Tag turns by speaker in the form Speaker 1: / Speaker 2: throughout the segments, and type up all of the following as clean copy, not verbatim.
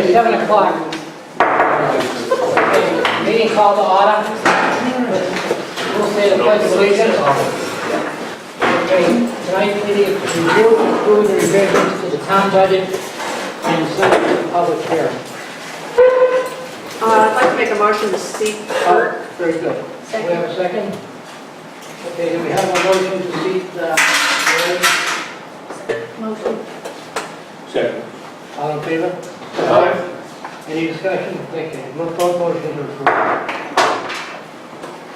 Speaker 1: Okay, 7 o'clock. Meeting called to order. We'll say the pledge of allegiance. Okay, tonight we need to review and approve the revisions to the town budget and send it to the public hearing.
Speaker 2: I'd like to make a motion to seat clerk.
Speaker 1: Very good. Do we have a second? Okay, do we have a motion to seat
Speaker 2: Motion.
Speaker 3: Second.
Speaker 1: all in favor?
Speaker 3: Aye.
Speaker 1: Any discussion? Thank you. Both motions are approved.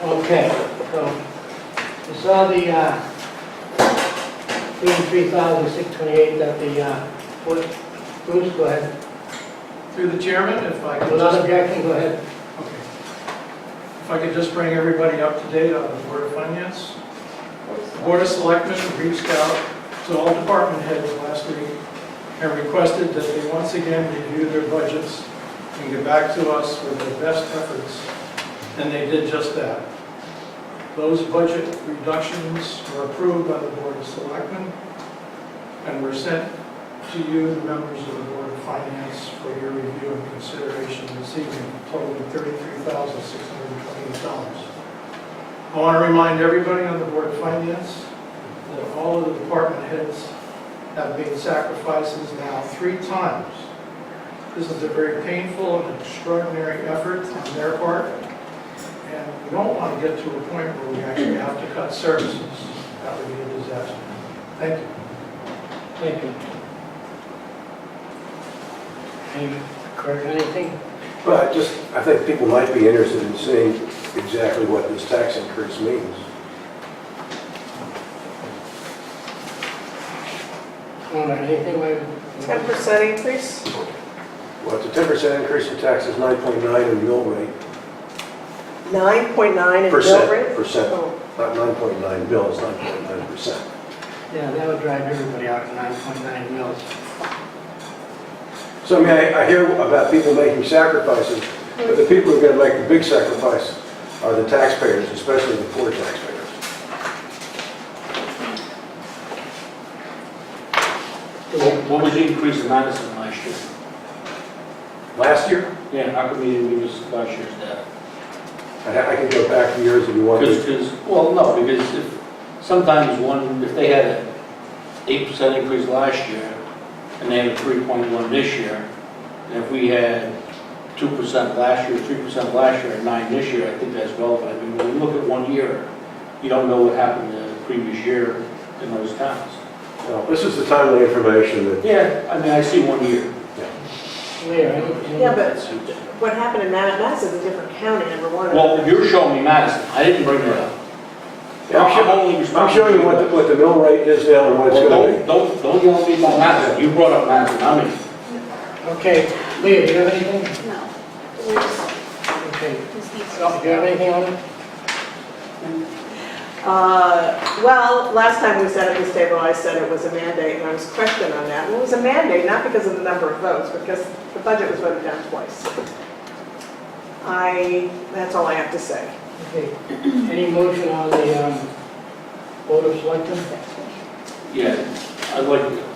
Speaker 1: Okay, so you saw the $3,628 that the Bruce, go ahead.
Speaker 4: Through the chairman, if I could
Speaker 1: Without
Speaker 4: just,
Speaker 1: objection, go ahead.
Speaker 4: okay. If I could just bring everybody up to date on the Board of Finance. The Board of Selectmen reached out to all department heads last week and requested that they once again review their budgets and get back to us with their best efforts, and they did just that. Those budget reductions were approved by the Board of Selectmen and were sent to you, the members of the Board of Finance, for your review and consideration this evening, totaling $33,628. I want to remind everybody on the Board of Finance that all of the department heads have made sacrifices now 3 times. This is a very painful and extraordinary effort on their part, and we don't want to get to a point where we actually have to cut services. That would be a disaster. Thank you.
Speaker 1: Thank you. Kurt, anything?
Speaker 5: Well, I think people might be interested in seeing exactly what this tax increase means.
Speaker 1: Anything?
Speaker 2: 10% increase?
Speaker 5: Well, it's a 10% increase in taxes, 9.9 in mill rate.
Speaker 2: 9.9 in bill rate?
Speaker 5: Percent,
Speaker 2: Oh.
Speaker 5: not 9.9 mils, 9.9%.
Speaker 1: Yeah, that would drive everybody out to 9.9 mils.
Speaker 5: So I mean, I hear about people making sacrifices, but the people who are going to make the big sacrifice are the taxpayers, especially the poor taxpayers.
Speaker 3: What was the increase in Madison last year?
Speaker 5: Last year,
Speaker 3: Yeah, how come we didn't use last year's data?
Speaker 5: I can go back to years if you want to.
Speaker 3: Well, no, because sometimes if they had an 8% increase last year, and they had a 3.1 this year, and if we had 2% last year, 3% last year, and 9 this year, I think that's relevant. I mean, when you look at 1 year, you don't know what happened the previous year in those towns.
Speaker 5: Well, this is the timely information that.
Speaker 3: Yeah, I mean, I see 1 year.
Speaker 2: Yeah, but what happened in Madison is a different county, number one.
Speaker 3: Well, you're showing me Madison. I didn't bring that up.
Speaker 5: I'm showing you what the mill rate is now and what it's going to be.
Speaker 3: Don't yell at me about Madison. You brought up Madison. I mean,
Speaker 1: Okay, Leah, do you have anything?
Speaker 6: No.
Speaker 1: Okay. Do you have anything on it?
Speaker 2: Well, last time we sat at this table, I said it was a mandate, and I was questioned on that. And it was a mandate, not because of the number of votes, because the budget was voted down twice. That's all I have to say.
Speaker 1: Okay. Any motion on the Board of Selectmen?
Speaker 3: yeah,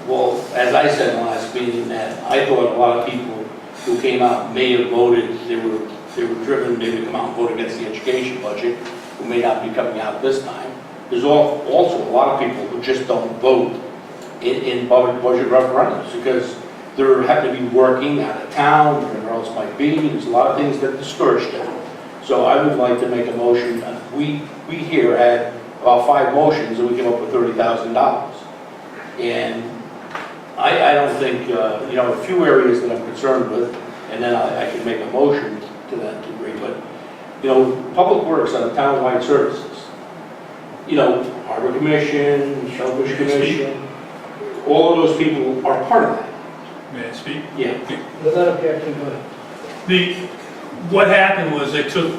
Speaker 3: well, as I said in the last meeting, that I thought a lot of people who came out may have voted, they were driven maybe to come out and vote against the education budget, who may not be coming out this time. There's also a lot of people who just don't vote in budget referendums because they happen to be working out of town or wherever else might be. There's a lot of things that discourage them. So I would like to make a motion. We here had about 5 motions and we came up with $30,000. And I don't think, a few areas that I'm concerned with, and then I can make a motion to that degree. But, Public Works on a town-wide services, Harbor Commission, Shellfish Commission, all of those people are part of that.
Speaker 7: May I speak?
Speaker 3: Yeah.
Speaker 1: Without objection, go ahead.
Speaker 7: What happened was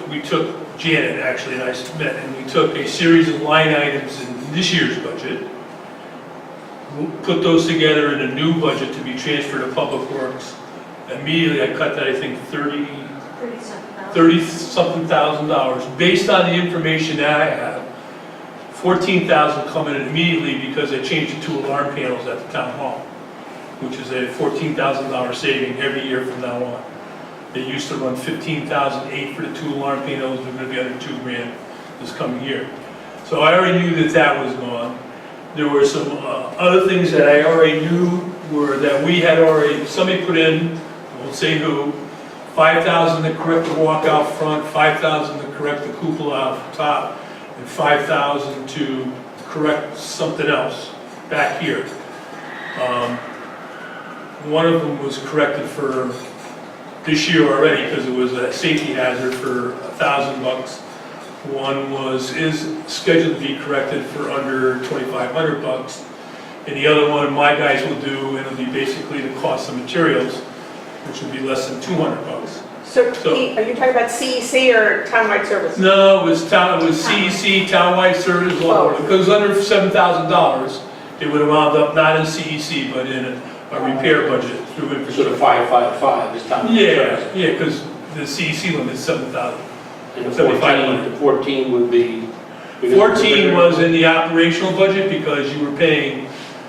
Speaker 7: we took Janet actually and I met, and we took a series of line items in this year's budget, put those together in a new budget to be transferred to Public Works. Immediately I cut that, I think, $30-something thousand based on the information that I have. $14,000 coming in immediately because I changed the 2 alarm panels at the town hall. which is a $14,000 saving every year from now on. They used to run $15,008 for the 2 alarm panels, they're gonna be under $2,000 this coming year. So I already knew that that was gone. There were some other things that I already knew were that we had already, somebody put in, I won't say who, 5,000 to correct the walk out front, 5,000 to correct the cupola out top, and 5,000 to correct something else back here. One of them was corrected for this year already because it was a safety hazard for $1,000. One is scheduled to be corrected for under $2,500, and the other one my guys will do, and it'll be basically the cost of materials, which will be less than $200.
Speaker 2: So,
Speaker 7: So-
Speaker 2: are you talking about CEC or townwide service?
Speaker 7: No, it was CEC, townwide service, all over. Because it was under $7,000, it would have wound up not in CEC, but in a repair budget through
Speaker 3: Sort
Speaker 7: infrastructure.
Speaker 3: of 555 this time.
Speaker 7: Yeah, because the CEC limit is 7,000.
Speaker 3: And the
Speaker 7: 7,500.
Speaker 3: 14 would be.
Speaker 7: 14 was in the operational budget because you were paying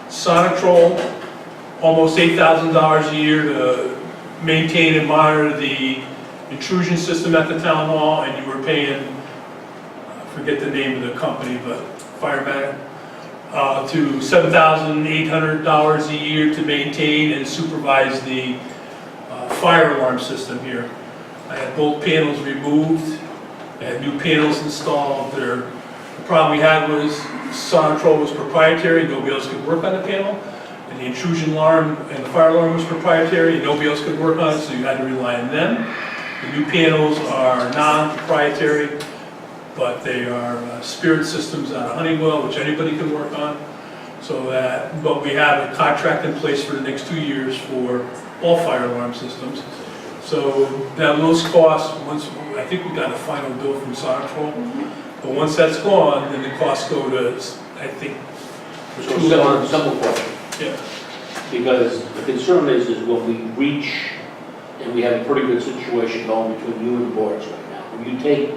Speaker 7: Sonatrol almost $8,000 a year to maintain and monitor the intrusion system at the town hall, and you were paying, I forget the name of the company, but Fireman, to $7,800 a year to maintain and supervise the fire alarm system here. I had both panels removed, I had new panels installed. The problem we had was Sonatrol was proprietary, nobody else could work on the panel. And the intrusion alarm and the fire alarm was proprietary, and nobody else could work on it, so you had to rely on them. The new panels are non-proprietary, but they are Spirit systems out of Honeywell, which anybody can work on. But we have a contract in place for the next 2 years for all fire alarm systems. So now those costs, I think we got a final bill from Sonatrol, but once that's gone, then the costs go to, I think,
Speaker 3: So simple question.
Speaker 7: yeah.
Speaker 3: Because the concern is when we reach, and we have a pretty good situation going between you and the boards right now, when you take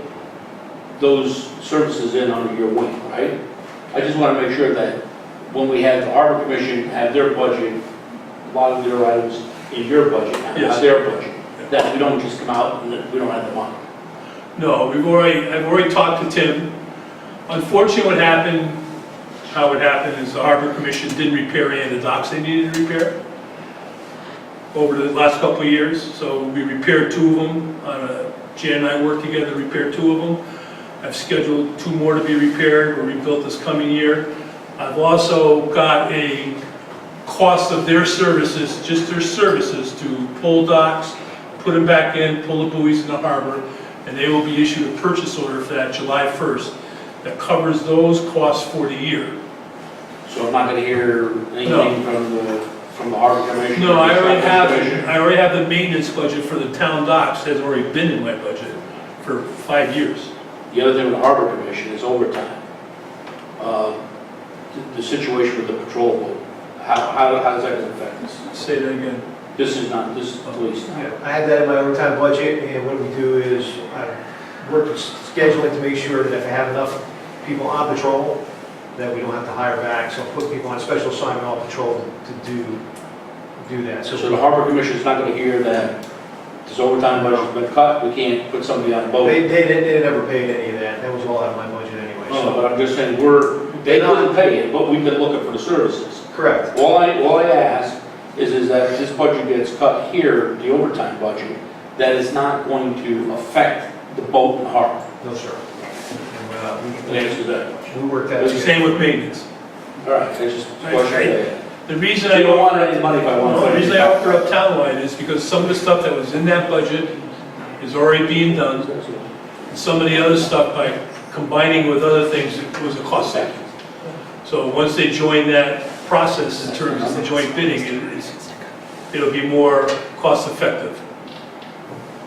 Speaker 3: those services in under your wing, right? I just want to make sure that when we have the Harbor Commission have their budget, a lot of their items in your budget now,
Speaker 7: Yes.
Speaker 3: not their budget, that we don't just come out and that we don't have the money.
Speaker 7: No, I've already talked to Tim. Unfortunately, how it happened is the Harbor Commission didn't repair any of the docks they needed to repair over the last couple of years. So we repaired 2 of them. Jan and I worked together to repair 2 of them. I've scheduled 2 more to be repaired or rebuilt this coming year. I've also got a cost of their services, just their services, to pull docks, put them back in, pull the buoys in the harbor, and they will be issued a purchase order for that July 1st that covers those costs for the year.
Speaker 3: So I'm not going to hear anything from the Harbor Commission?
Speaker 7: No, I already
Speaker 3: Commission?
Speaker 7: have the maintenance budget for the town docks, has already been in my budget for 5 years.
Speaker 3: The other thing with the Harbor Commission is overtime. The situation with the patrol boat, how does that affect us?
Speaker 7: Say that again.
Speaker 3: This is police.
Speaker 5: Yeah, I have that in my overtime budget, and what we do is I work with scheduling to make sure that if I have enough people on patrol, that we don't have to hire back, so I'll put people on special assignment on patrol to do that.
Speaker 3: So the Harbor Commission is not going to hear that this overtime budget has been cut, we can't put somebody on a boat.
Speaker 5: They never paid any of that, that was all out of my budget anyway,
Speaker 3: No,
Speaker 5: so.
Speaker 3: but I'm just saying, they couldn't pay it, but we've been looking for the services.
Speaker 5: Correct.
Speaker 3: All I ask is that this budget gets cut here, the overtime budget, that is not going to affect the boat and the harbor.
Speaker 5: No, sir.
Speaker 3: The answer to that question.
Speaker 5: We worked that.
Speaker 7: It's the same with maintenance.
Speaker 3: All right, that's just a question.
Speaker 7: The reason
Speaker 3: I don't want any money if I want
Speaker 7: The
Speaker 3: to.
Speaker 7: reason I offer up townwide is because some of the stuff that was in that budget is already being done. Some of the other stuff, by combining with other things, it was a cost savings. So once they join that process in terms of the joint bidding, it'll be more cost effective.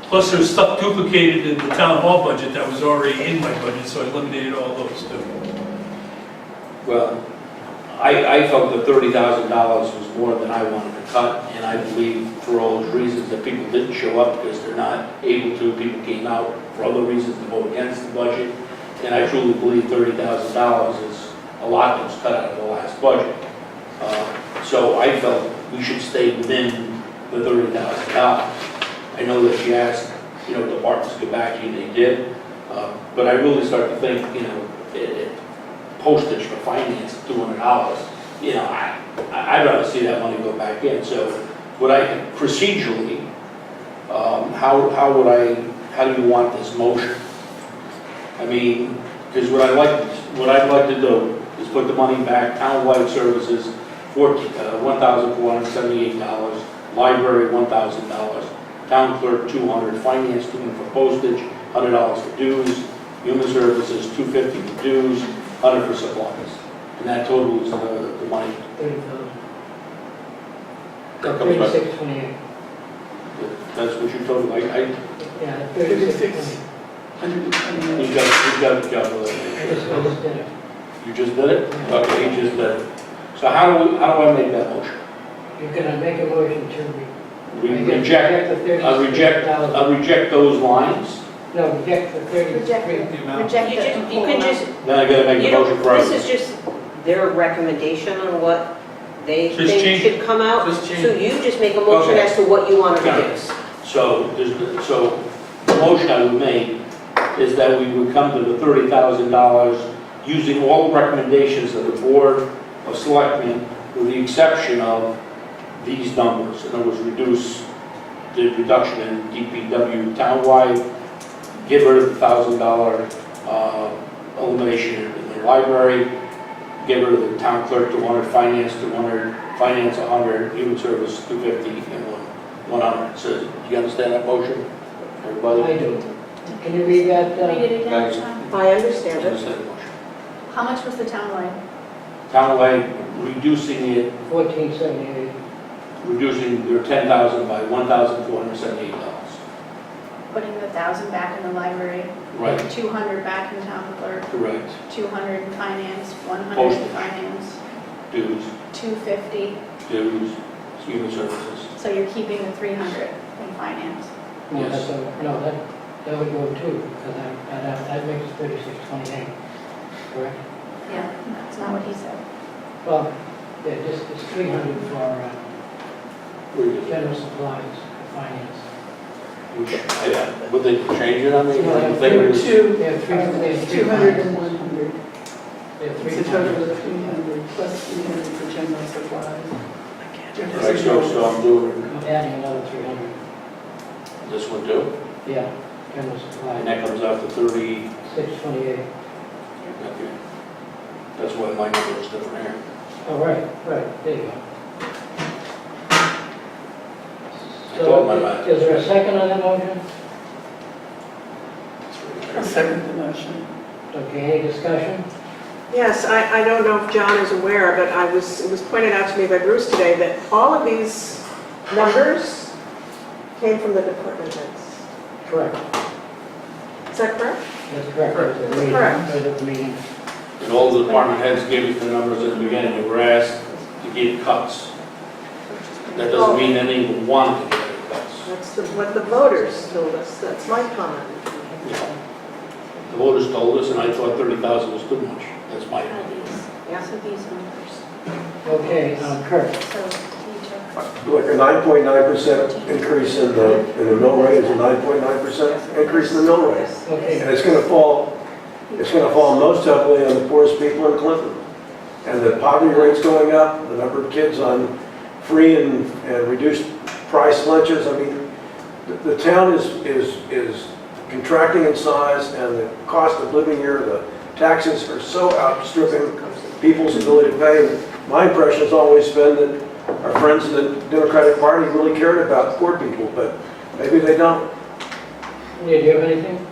Speaker 7: Plus, there's stuff duplicated in the town hall budget that was already in my budget, so I eliminated all those too.
Speaker 3: Well, I felt that $30,000 was more than I wanted to cut, and I believe for all those reasons that people didn't show up because they're not able to, people came out for other reasons to vote against the budget, and I truly believe $30,000 is a lot that was cut out of the last budget. So I felt we should stay within the $30,000. I know that you asked, departments to get back to you, and they did, but I really start to think, postage for finance, $200, I'd rather see that money go back in. So procedurally, how do you want this motion? I mean, because what I'd like to do is put the money back, townwide services, $1,478, library, $1,000, town clerk, $200, finance, $200 for postage, $100 for dues, human services, $250 for dues, $100 for supplies. And that totals the money.
Speaker 1: 30,000.
Speaker 3: That comes back.
Speaker 1: 3628.
Speaker 3: That's what you told me.
Speaker 1: Yeah, 3628.
Speaker 3: You've got the calculator.
Speaker 1: I just did it.
Speaker 3: You just did it? Okay, you just did it. So how do I make that motion?
Speaker 1: You're gonna make a motion to
Speaker 3: Reject
Speaker 1: the
Speaker 3: I'll reject those lines,
Speaker 1: No, reject the 33.
Speaker 6: Reject it. You can just,
Speaker 3: then I gotta make
Speaker 6: you
Speaker 3: a
Speaker 6: don't,
Speaker 3: motion for
Speaker 6: this
Speaker 3: it.
Speaker 6: is just their recommendation on what they
Speaker 7: Just
Speaker 6: think
Speaker 7: change-
Speaker 6: should come out.
Speaker 7: just change
Speaker 6: So you just make a motion
Speaker 3: Okay.
Speaker 6: as to what you want to
Speaker 3: Got it.
Speaker 6: reduce.
Speaker 3: So the motion I would make is that we would come to the $30,000 using all the recommendations of the Board of Selectmen, with the exception of these numbers. In other words, reduce the reduction in DPW townwide, get rid of the $1,000 elimination in the library, get rid of the town clerk, 200, finance, 200, finance, 100, human service, 250, and 100. So, do you understand that motion? Everybody?
Speaker 1: I do. Can you read that?
Speaker 8: Read it again,
Speaker 3: Guys.
Speaker 8: Sean.
Speaker 2: I understand it.
Speaker 3: Understand the motion.
Speaker 8: How much was the townwide?
Speaker 3: Townwide, reducing it,
Speaker 1: 1478.
Speaker 3: reducing their 10,000 by $1,478.
Speaker 8: Putting the 1,000 back in the library,
Speaker 3: Right,
Speaker 8: 200 back in the town clerk,
Speaker 3: correct.
Speaker 8: 200 in finance, 100 in
Speaker 3: Postage.
Speaker 8: finance,
Speaker 3: Dues,
Speaker 8: 250.
Speaker 3: dues, human services.
Speaker 8: So you're keeping the 300 in finance.
Speaker 1: No,
Speaker 3: Yes.
Speaker 1: that would go too, because that makes it 3628, correct?
Speaker 8: Yeah, that's not what he said.
Speaker 1: Well, yeah, just, it's 300 for general supplies, for finance.
Speaker 3: Would they change it on me?
Speaker 1: No,
Speaker 3: I think it was-
Speaker 1: They have
Speaker 9: 200 and 100.
Speaker 1: They have
Speaker 9: It's a total of 300 plus 300 for general supplies.
Speaker 3: Right, so I'm doing
Speaker 1: I'm adding another 300.
Speaker 3: this one too,
Speaker 1: Yeah, general
Speaker 3: and
Speaker 1: supplies,
Speaker 3: that comes out to 30.
Speaker 1: 628.
Speaker 3: Okay. That's why my number is different here.
Speaker 1: Oh, right, there you go.
Speaker 3: I thought my math.
Speaker 1: Is there a second on that motion?
Speaker 9: I second the motion.
Speaker 1: Okay, any discussion?
Speaker 2: Yes, I don't know if John is aware, but it was pointed out to me by Bruce today that all of these numbers came from the department heads.
Speaker 1: Correct.
Speaker 2: Is that correct?
Speaker 1: That's correct.
Speaker 2: Correct.
Speaker 1: At the meeting,
Speaker 2: Correct.
Speaker 1: at the meeting.
Speaker 3: And all the department heads gave us the numbers at the beginning, they were asked to give cuts. That doesn't mean any of them wanted to give cuts.
Speaker 2: That's what the voters told us. That's my comment.
Speaker 3: The voters told us, and I thought 30,000 was too much. That's my opinion.
Speaker 2: Yeah.
Speaker 8: So these numbers.
Speaker 1: Okay, Kurt.
Speaker 8: So you took
Speaker 10: Like a 9.9% increase in the mill rate is a 9.9% increase in the mill rate.
Speaker 1: Okay,
Speaker 10: And it's gonna fall most heavily on the poorest people in Clinton. And the poverty rate's going up, the number of kids on free and reduced price lunches. I mean, the town is contracting in size, and the cost of living here, the taxes are so outstripping people's ability to pay. My impression has always been that our friends in the Democratic Party really cared about poor people, but maybe they don't.
Speaker 1: Leah, do you have anything?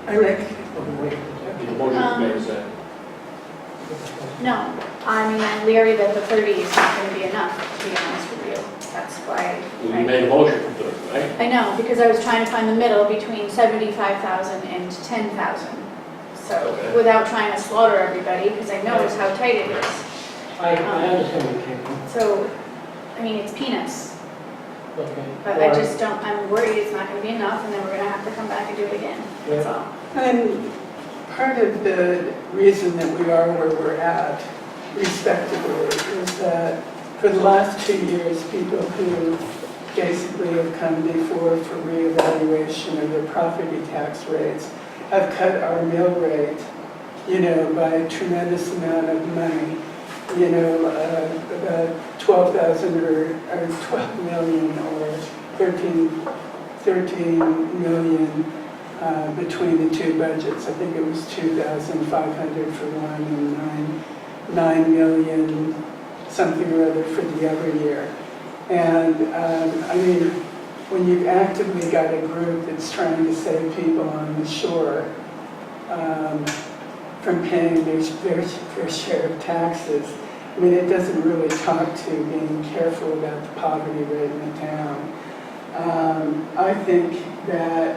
Speaker 9: I make,
Speaker 3: The motion's made, so.
Speaker 8: No, I mean, I'm leery that the 30 is not going to be enough, to be honest with you. That's why.
Speaker 3: We made a motion for it, right?
Speaker 8: I know, because I was trying to find the middle between 75,000 and 10,000. So,
Speaker 3: Okay.
Speaker 8: without trying to slaughter everybody, because I know just how tight it is.
Speaker 1: I understand what you came from.
Speaker 8: So, I mean, it's peanuts,
Speaker 1: Okay.
Speaker 8: but I just don't, I'm worried it's not going to be enough, and then we're going to have to come back and do it again. That's all.
Speaker 9: and part of the reason that we are where we're at respectively is that for the last 2 years, people who basically have come before for reevaluation of their property tax rates have cut our mill rate, by a tremendous amount of money. About 12,000 or 12 million or 13 million between the two budgets. I think it was 2,500 for one and 9 million something or other for the other year. And when you've actively got a group that's trying to save people on the shore from paying their share of taxes, it doesn't really talk to being careful about the poverty rate in the town. I think that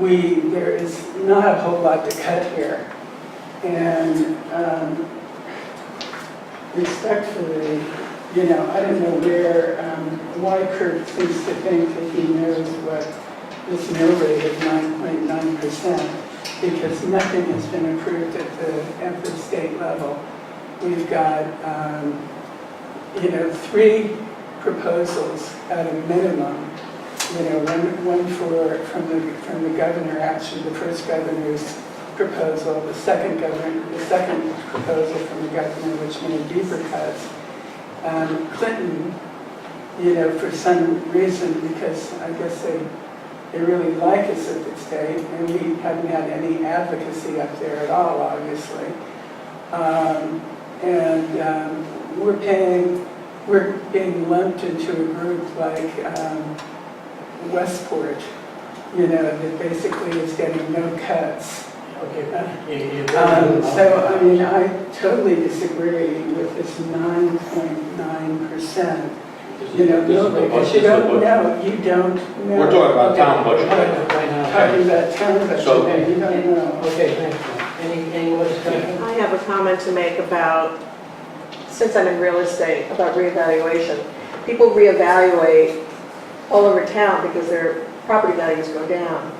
Speaker 9: there is not a whole lot to cut here. And respectfully, I don't know why Kurt seems to think that he knows what this mill rate of 9.9%, because nothing has been approved at the state level. We've got, 3 proposals at a minimum. One from the governor, actually the first governor's proposal, the second proposal from the governor, which made deeper cuts. Clinton, for some reason, because I guess they really like us at the state, and we haven't had any advocacy up there at all, obviously. We're being lumped into a group like Westport, that basically is getting no cuts.
Speaker 1: Okay.
Speaker 9: I totally disagree with this 9.9%. Mill rate, because you don't know.
Speaker 3: We're talking about town budget.
Speaker 1: Right now.
Speaker 9: Talking about town budget,
Speaker 3: So-
Speaker 9: you don't know.
Speaker 1: Okay, thanks. Any more discussion?
Speaker 2: I have a comment to make about, since I'm in real estate, about reevaluation. People reevaluate all over town because their property values go down.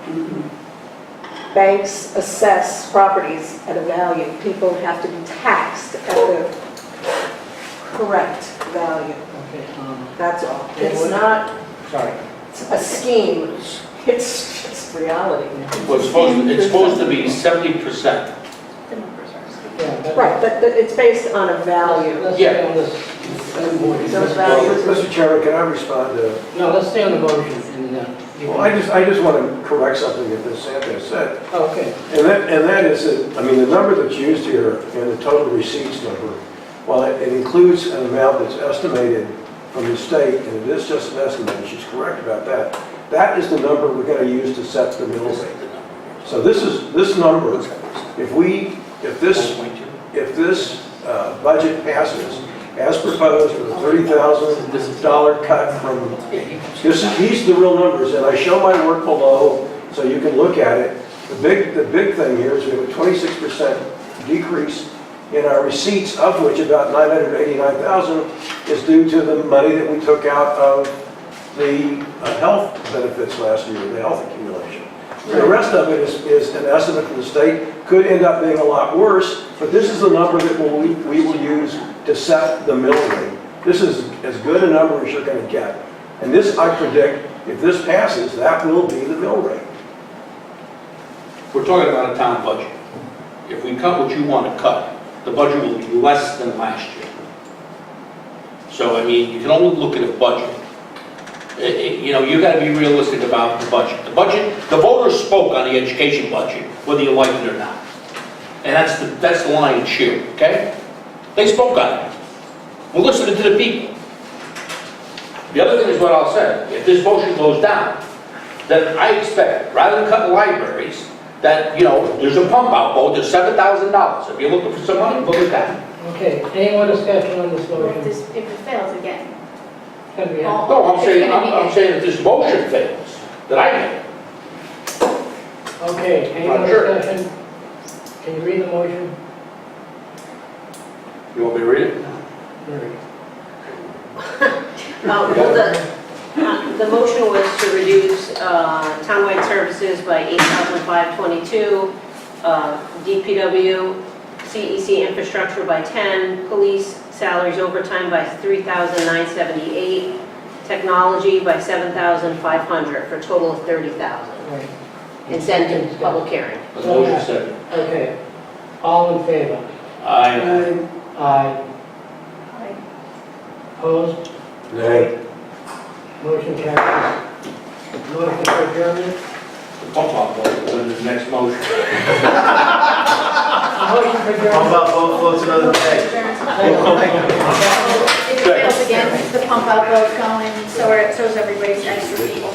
Speaker 2: Banks assess properties at a value. People have to be taxed at the correct value.
Speaker 1: Okay,
Speaker 2: That's all.
Speaker 1: Okay,
Speaker 2: It's
Speaker 1: what-
Speaker 2: not
Speaker 1: sorry.
Speaker 2: a scheme. It's just reality.
Speaker 3: Well, it's supposed to be 70%.
Speaker 1: Yeah, but-
Speaker 2: Right, but it's based on a value.
Speaker 1: Let's
Speaker 3: Yeah.
Speaker 1: stay on this.
Speaker 2: Those values.
Speaker 10: Mr. Chairman, can I respond to?
Speaker 1: No, let's stay on the motion and, you
Speaker 10: Well,
Speaker 1: can-
Speaker 10: I just want to correct something that Ms. Santos said.
Speaker 1: Oh, okay.
Speaker 10: And that is that, the number that's used here in the total receipts number, while it includes an amount that's estimated from the state, and it is just an estimate, and she's correct about that, that is the number we're going to use to set the mill rate. So this number, if this budget passes as proposed with a $30,000 cut from, these are the real numbers, and I show my work below so you can look at it. The big thing here is we have a 26% decrease in our receipts, of which about 989,000 is due to the money that we took out of the health benefits last year, the health accumulation. The rest of it is an estimate from the state, could end up being a lot worse, but this is the number that we will use to set the mill rate. This is as good a number as you're going to get. And this, I predict, if this passes, that will be the mill rate.
Speaker 3: We're talking about a town budget. If we cut what you want to cut, the budget will be less than last year. So, you can only look at a budget. You got to be realistic about the budget. The voters spoke on the education budget, whether you like it or not. And that's the lion's share, okay? They spoke on it. We're listening to the people. The other thing is what I'll say. If this motion goes down, then I expect, rather than cut libraries, that, there's a pump out vote, there's $7,000. If you're looking for some money, look at that.
Speaker 1: Okay, any more discussion on this
Speaker 8: Well,
Speaker 1: motion?
Speaker 8: if it fails again.
Speaker 1: Can we have-
Speaker 3: No, I'm saying,
Speaker 8: It's gonna be
Speaker 3: I'm saying that this motion fails, that I made.
Speaker 1: Okay, any more
Speaker 3: Sure.
Speaker 1: discussion? Can you read the motion?
Speaker 3: You want me to read it?
Speaker 1: Mary?
Speaker 6: The motion was to reduce townwide services by $8,522, DPW CEC infrastructure by 10, police salaries overtime by 3,978, technology by 7,500, for a total of 30,000.
Speaker 1: Right.
Speaker 6: And send to public hearing.
Speaker 3: A motion second.
Speaker 1: Okay. All in favor?
Speaker 3: Aye.
Speaker 1: Aye. Opposed?
Speaker 10: Nay.
Speaker 1: Motion carries. Motion for adjournment?
Speaker 3: I'll talk about it in the next motion.
Speaker 1: Motion for
Speaker 5: How
Speaker 1: adjournment?
Speaker 5: about both votes another day?
Speaker 8: It fails again, the pump out vote going, so is everybody's extra people.